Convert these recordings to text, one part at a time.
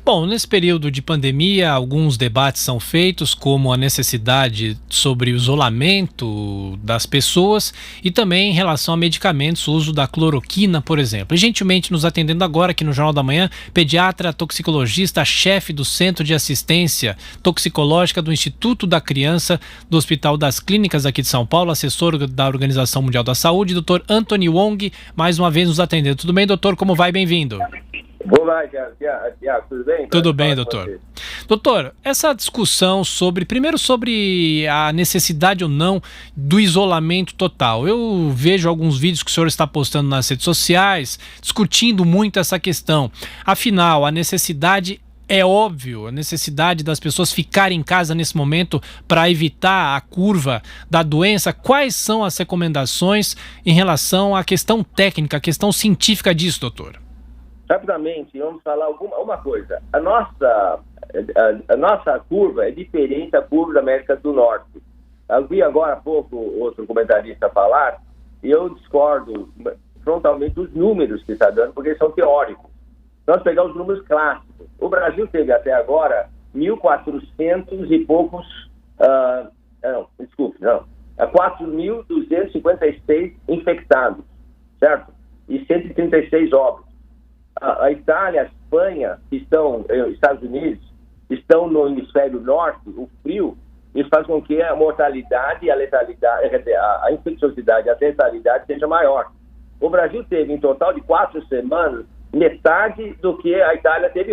Bom, nesse período de pandemia, alguns debates são feitos, como a necessidade sobre o isolamento das pessoas e também em relação a medicamentos, o uso da cloroquina, por exemplo. E gentilmente nos atendendo agora aqui no Jornal da Manhã, pediatra, toxicologista, chefe do Centro de Assistência Toxicológica do Instituto da Criança do Hospital das Clínicas aqui de São Paulo, assessor da Organização Mundial da Saúde, Dr. Anthony Wong, mais uma vez nos atendendo. Tudo bem, doutor? Como vai? Bem-vindo. Olá, Tiago, tudo bem? Tudo bem, doutor. Doutor, essa discussão primeiro sobre a necessidade ou não do isolamento total. Eu vejo alguns vídeos que o senhor está postando nas redes sociais, discutindo muito essa questão. Afinal, a necessidade é óbvio, a necessidade das pessoas ficarem em casa nesse momento para evitar a curva da doença. Quais são as recomendações em relação à questão técnica, à questão científica disso, doutor? Rapidamente, vamos falar uma coisa. A nossa curva é diferente da curva da América do Norte. Eu vi agora há pouco outro comentarista falar, e eu discordo frontalmente dos números que está dando, porque são teóricos. Nós pegamos os números clássicos. O Brasil teve até agora 1.400 e poucos... 4.256 infectados, certo? E 136 óbitos. A Itália, a Espanha, Estados Unidos, estão no hemisfério norte, o frio, isso faz com que a mortalidade e a letalidade, a infecciosidade e a letalidade seja maior. O Brasil teve, em total de 4 semanas, metade do que a Itália teve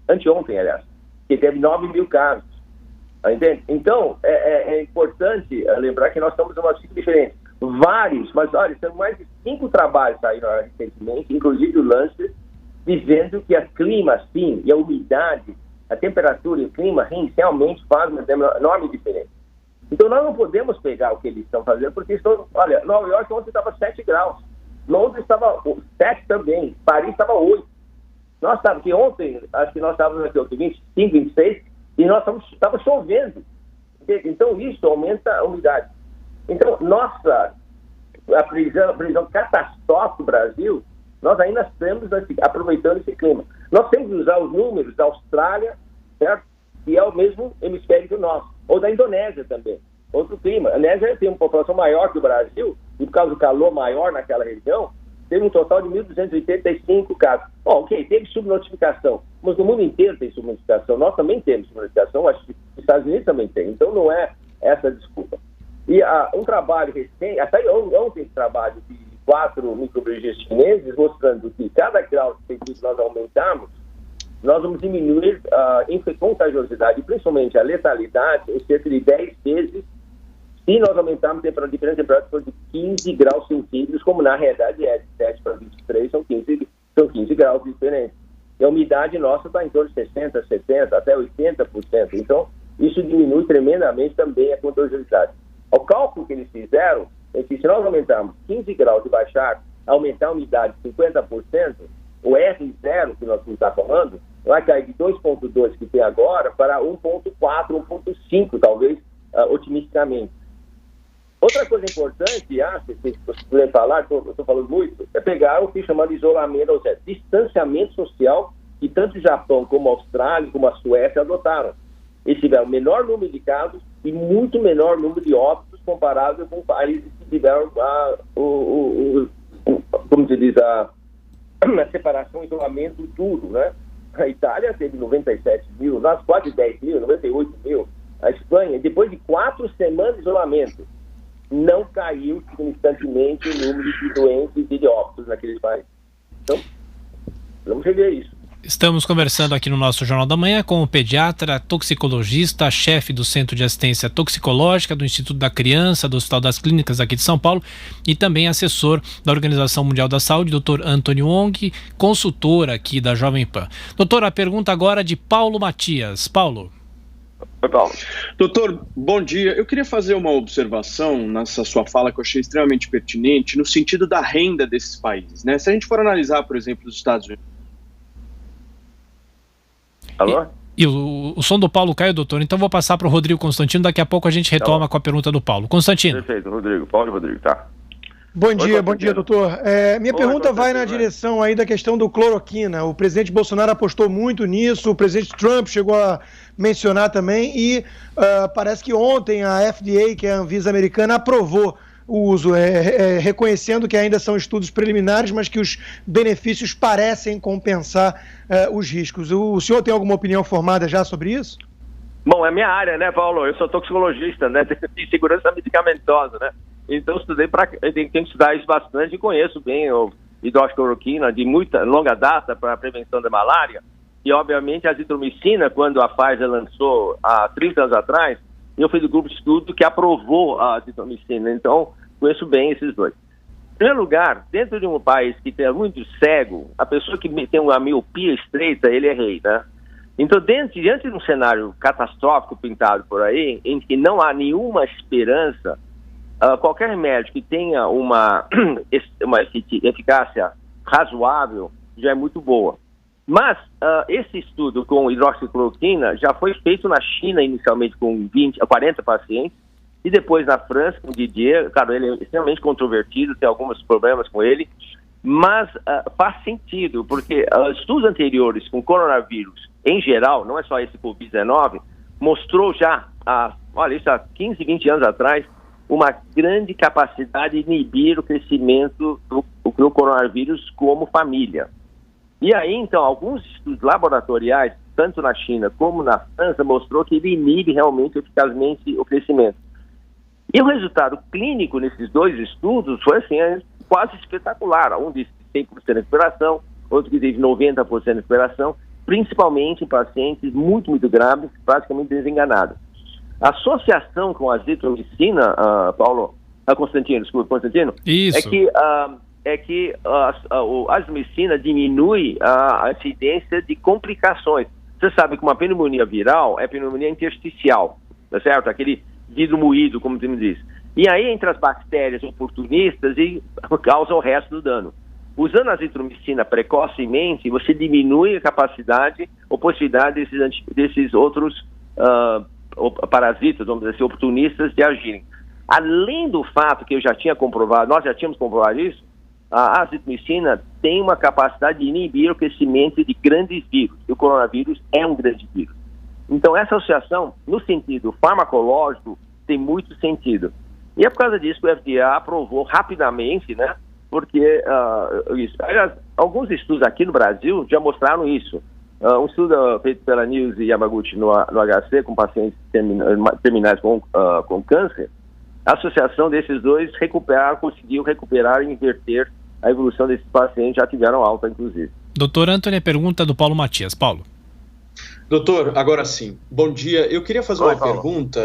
anteontem, aliás, que teve 9 mil casos. Entende? Então, é importante lembrar que nós estamos numa situação diferente. Mas olha, são mais de 5 trabalhos saíram recentemente, inclusive o Lancet, dizendo que o clima, sim, e a umidade, a temperatura e o clima realmente fazem uma enorme diferença. Então, nós não podemos pegar o que eles estão fazendo, porque olha, Nova York ontem estava 7 graus, Londres estava 7 também, Paris estava 8. Nós estávamos aqui ontem, acho que nós estávamos aqui 25, 26, e nós estava chovendo. Então, isso aumenta a umidade. Então, a previsão catastrófica do Brasil, nós ainda estamos aproveitando esse clima. Nós temos que usar os números da Austrália, certo? Que é o mesmo hemisfério que o nosso, ou da Indonésia também, outro clima. A Indonésia tem uma população maior que o Brasil, e por causa do calor maior naquela região, teve um total de 1.285 casos. Bom, ok, teve subnotificação, mas no mundo inteiro tem subnotificação. Nós também temos subnotificação, acho que os Estados Unidos também tem. Então não é essa desculpa. E um trabalho recente, até ontem esse trabalho de 4 microbiologistas chineses, mostrando que cada grau de feitiço nós aumentarmos, nós vamos diminuir a contagiosidade, principalmente a letalidade, em cerca de 10 vezes, se nós aumentarmos a diferença de temperatura de 15 graus centígrados, como na realidade é de 7 para 23, são 15 graus de diferença. E a umidade nossa está em torno de 60%, 70%, até 80%. Então, isso diminui tremendamente também a contagiosidade. O cálculo que eles fizeram é que se nós aumentarmos 15 graus e aumentar a umidade de 50%, o R0 que nós estamos falando vai cair de 2,2 que tem agora para 1,4, 1,5 talvez, otimisticamente. Outra coisa importante, se vocês puderem falar, estou falando muito, é pegar o que chama de isolamento, ou seja, distanciamento social, que tanto o Japão como a Austrália, como a Suécia adotaram. Eles tiveram menor número de casos e muito menor número de óbitos comparado com países que tiveram como se diz, a separação, isolamento, tudo, né? A Itália teve 97 mil, nós quase 10 mil, 98 mil. A Espanha, depois de 4 semanas de isolamento, não caiu significantemente o número de doentes e de óbitos naqueles países. Então, vamos rever isso. Estamos conversando aqui no nosso Jornal da Manhã com o pediatra, toxicologista, chefe do Centro de Assistência Toxicológica do Instituto da Criança, do Hospital das Clínicas aqui de São Paulo, e também assessor da Organização Mundial da Saúde, Dr. Anthony Wong, consultor aqui da Jovem Pan. Doutor, a pergunta agora de Paulo Matias. Paulo. Oi, Paulo. Doutor, bom dia. Eu queria fazer uma observação nessa sua fala que eu achei extremamente pertinente no sentido da renda desses países, né? Se a gente for analisar, por exemplo, os Estados Unidos. Alô? E o som do Paulo caiu, doutor, então vou passar para o Rodrigo Constantino, daqui a pouco a gente retoma com a pergunta do Paulo. Constantino. Perfeito, Rodrigo, Paulo e Rodrigo, tá. Bom dia, doutor. Minha pergunta vai na direção aí da questão do cloroquina. O presidente Bolsonaro apostou muito nisso, o presidente Trump chegou a mencionar também e parece que ontem a FDA, que é a Anvisa americana, aprovou o uso, reconhecendo que ainda são estudos preliminares, mas que os benefícios parecem compensar os riscos. O senhor tem alguma opinião formada já sobre isso? Bom, é minha área, né, Paulo? Eu sou toxicologista, né, de segurança medicamentosa, né? Então, estudei tenho que estudar isso bastante e conheço bem o hidroxicloroquina de muita longa data para a prevenção da malária. E, obviamente, a azitromicina, quando a Pfizer lançou há 30 anos atrás, eu fui do grupo de estudo que aprovou a azitromicina. Então, conheço bem esses dois. Em primeiro lugar, dentro de um país que tem muito cego, a pessoa que tem uma miopia estreita, ele é rei, né? Então, diante de um cenário catastrófico pintado por aí, em que não há nenhuma esperança, qualquer remédio que tenha uma eficácia razoável já é muito boa. Mas esse estudo com hidroxicloroquina já foi feito na China inicialmente com 40 pacientes e depois na França com Didier. Claro, ele é extremamente controvertido, tem alguns problemas com ele, mas faz sentido, porque estudos anteriores com coronavírus em geral, não é só esse Covid-19, mostrou já, isso há 15, 20 anos atrás, uma grande capacidade de inibir o crescimento do coronavírus como família. E aí, então, alguns estudos laboratoriais, tanto na China como na França, mostrou que ele inibe realmente eficazmente o crescimento. E o resultado clínico nesses dois estudos foi, assim, quase espetacular. Um disse 100% de recuperação, outro que teve 90% de recuperação, principalmente em pacientes muito, muito graves, praticamente desenganados. A associação com a azitromicina, Constantino, Isso. é que a azitromicina diminui a incidência de complicações. Você sabe que uma pneumonia viral é pneumonia intersticial, tá certo? Aquele vidro moído, como você me diz. E aí entra as bactérias oportunistas e causa o resto do dano. Usando a azitromicina precocemente, você diminui a capacidade ou possibilidade desses outros parasitas, vamos dizer assim, oportunistas de agirem. Além do fato que nós já tínhamos comprovado isso, a azitromicina tem uma capacidade de inibir o crescimento de grandes vírus. E o coronavírus é um grande vírus. Então, essa associação, no sentido farmacológico, tem muito sentido. E é por causa disso que o FDA aprovou rapidamente, né? Porque alguns estudos aqui no Brasil já mostraram isso. Um estudo feito pela Nilce Yamaguchi no HC com pacientes terminais com câncer, a associação desses dois conseguiu recuperar e inverter a evolução desses pacientes, já tiveram alta, inclusive. Doutor Antônio, pergunta do Paulo Matias. Paulo. Doutor, agora sim, bom dia. Eu queria fazer uma pergunta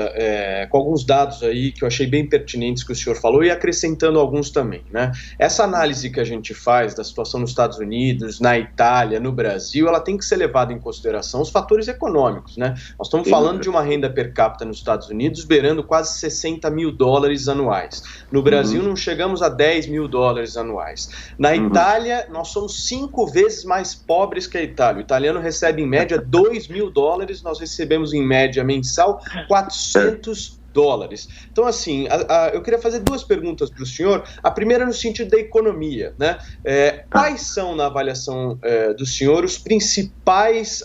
com alguns dados aí que eu achei bem pertinentes que o senhor falou e acrescentando alguns também, né? Essa análise que a gente faz da situação nos Estados Unidos, na Itália, no Brasil, ela tem que ser levada em consideração os fatores econômicos, né? Nós estamos falando de uma renda per capita nos Estados Unidos beirando quase $60 mil anuais. No Brasil não chegamos a $10 mil anuais. Na Itália, nós somos 5 vezes mais pobres que a Itália. O italiano recebe em média $2 mil, nós recebemos em média mensal $400. Então, assim, eu queria fazer duas perguntas para o senhor. A primeira no sentido da economia, né? Quais são, na avaliação do senhor, as principais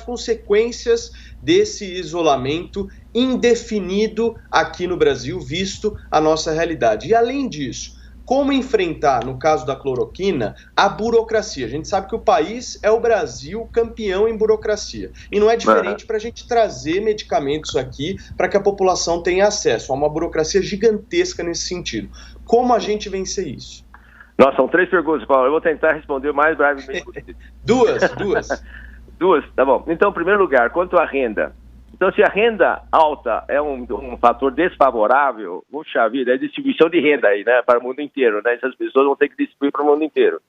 consequências desse isolamento indefinido aqui no Brasil, visto a nossa realidade? E, além disso, como enfrentar, no caso da cloroquina, a burocracia? A gente sabe que o país é o Brasil campeão em burocracia. E não é diferente para a gente trazer medicamentos aqui para que a população tenha acesso. Há uma burocracia gigantesca nesse sentido. Como a gente vencer isso? Nossa, são 3 perguntas, Paulo. Eu vou tentar responder o mais brevemente possível. Duas, tá bom. Então, em primeiro lugar, quanto à renda. Então, se a renda alta é um fator desfavorável, puxa vida, é distribuição de renda aí, né, para o mundo inteiro, né? Essas pessoas vão ter que distribuir para o mundo inteiro.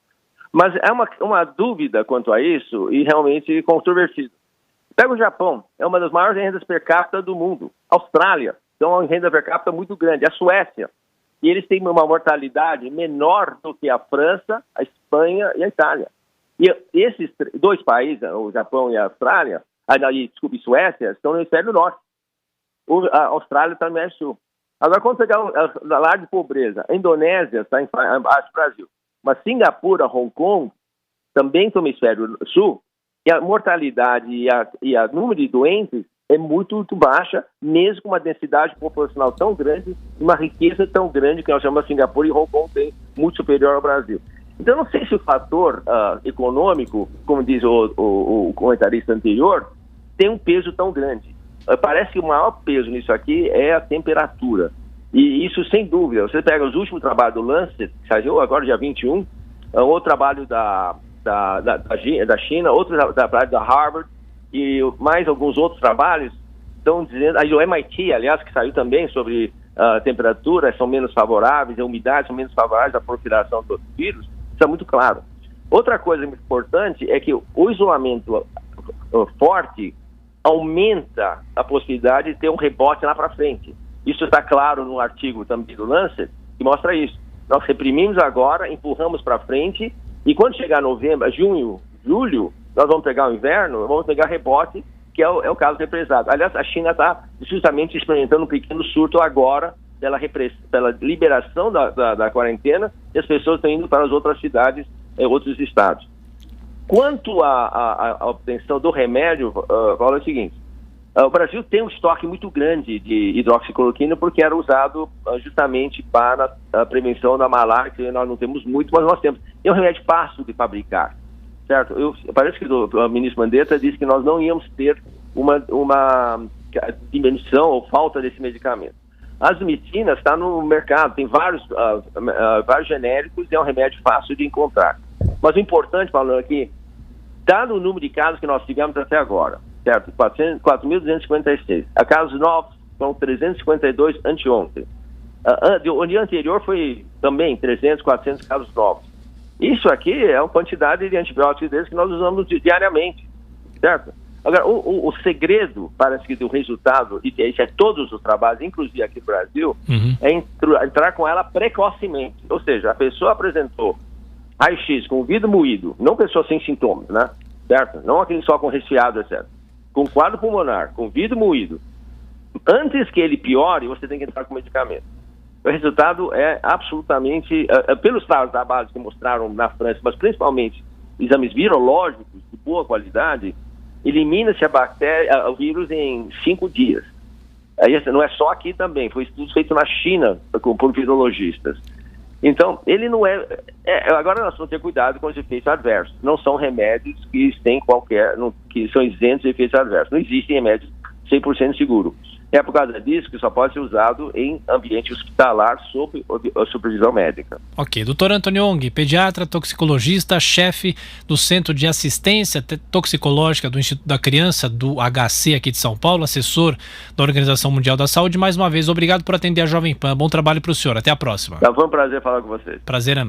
Mas é uma dúvida quanto a isso e realmente controvertido. Pega o Japão, é uma das maiores rendas per capita do mundo. Austrália, então é uma renda per capita muito grande. A Suécia, e eles têm uma mortalidade menor do que a França, a Espanha e a Itália. E esses dois países, o Japão e a Austrália, Suécia, estão no hemisfério norte. A Austrália está no hemisfério sul. Agora, quando pegar a área de pobreza, a Indonésia está abaixo do Brasil, mas Singapura, Hong Kong, também no hemisfério sul, e a mortalidade e a número de doentes é muito baixa, mesmo com uma densidade populacional tão grande e uma riqueza tão grande que nós chamamos de Singapura, e Hong Kong tem muito superior ao Brasil. Então, não sei se o fator econômico, como diz o comentarista anterior, tem um peso tão grande. Parece que o maior peso nisso aqui é a temperatura. E isso, sem dúvida, você pega os últimos trabalhos do Lancet, que saiu agora dia 21, outro trabalho da China, outro trabalho da Harvard, e mais alguns outros trabalhos estão dizendo, o MIT, aliás, que saiu também sobre temperaturas são menos favoráveis, a umidade são menos favoráveis à proliferação do vírus, isso é muito claro. Outra coisa muito importante é que o isolamento forte aumenta a possibilidade de ter um rebote lá para frente. Isso está claro no artigo também do Lancet, que mostra isso. Nós reprimimos agora, empurramos para frente, e quando chegar novembro, junho, julho, nós vamos pegar o inverno, vamos pegar rebote, que é o caso represado. Aliás, a China está justamente experimentando um pequeno surto agora pela liberação da quarentena, e as pessoas estão indo para as outras cidades, outros estados. Quanto à obtenção do remédio, fala o seguinte, o Brasil tem um estoque muito grande de hidroxicloroquina porque era usado justamente para a prevenção da malária, que nós não temos muito, mas nós temos. É um remédio fácil de fabricar, certo? Parece que o ministro Mandetta disse que nós não íamos ter uma diminuição ou falta desse medicamento. A azitromicina está no mercado, tem vários genéricos e é um remédio fácil de encontrar. Mas o importante, falando aqui, dado o número de casos que nós tivemos até agora, certo? 4.256. A casos novos são 352 anteontem. O dia anterior foi também 300, 400 casos novos. Isso aqui é uma quantidade de antibióticos deles que nós usamos diariamente, certo? Agora, o segredo, parece que do resultado, e isso é todos os trabalhos, inclusive aqui no Brasil, é entrar com ela precocemente. Ou seja, a pessoa apresentou raio-x com o vidro moído, não pessoa sem sintomas, né? Certo? Não aquele só com resfriado, etc. Com quadro pulmonar, com vidro moído. Antes que ele piore, você tem que entrar com medicamento. O resultado é absolutamente, pelos trabalhos que mostraram na França, mas principalmente exames virológicos de boa qualidade, elimina-se a bactéria, o vírus em 5 dias. Não é só aqui também, foi estudo feito na China por virologistas. Então, ele não agora nós vamos ter cuidado com os efeitos adversos. Não são remédios que têm que são isentos de efeitos adversos. Não existem remédios 100% seguros. É por causa disso que só pode ser usado em ambiente hospitalar sob supervisão médica. Ok. Doutor Antônio Ong, pediatra, toxicologista, chefe do Centro de Assistência Toxicológica do Instituto da Criança, do HC aqui de São Paulo, assessor da Organização Mundial da Saúde. Mais uma vez, obrigado por atender a Jovem Pan. Bom trabalho para o senhor. Até a próxima. Foi um prazer falar com vocês. Prazer é nosso.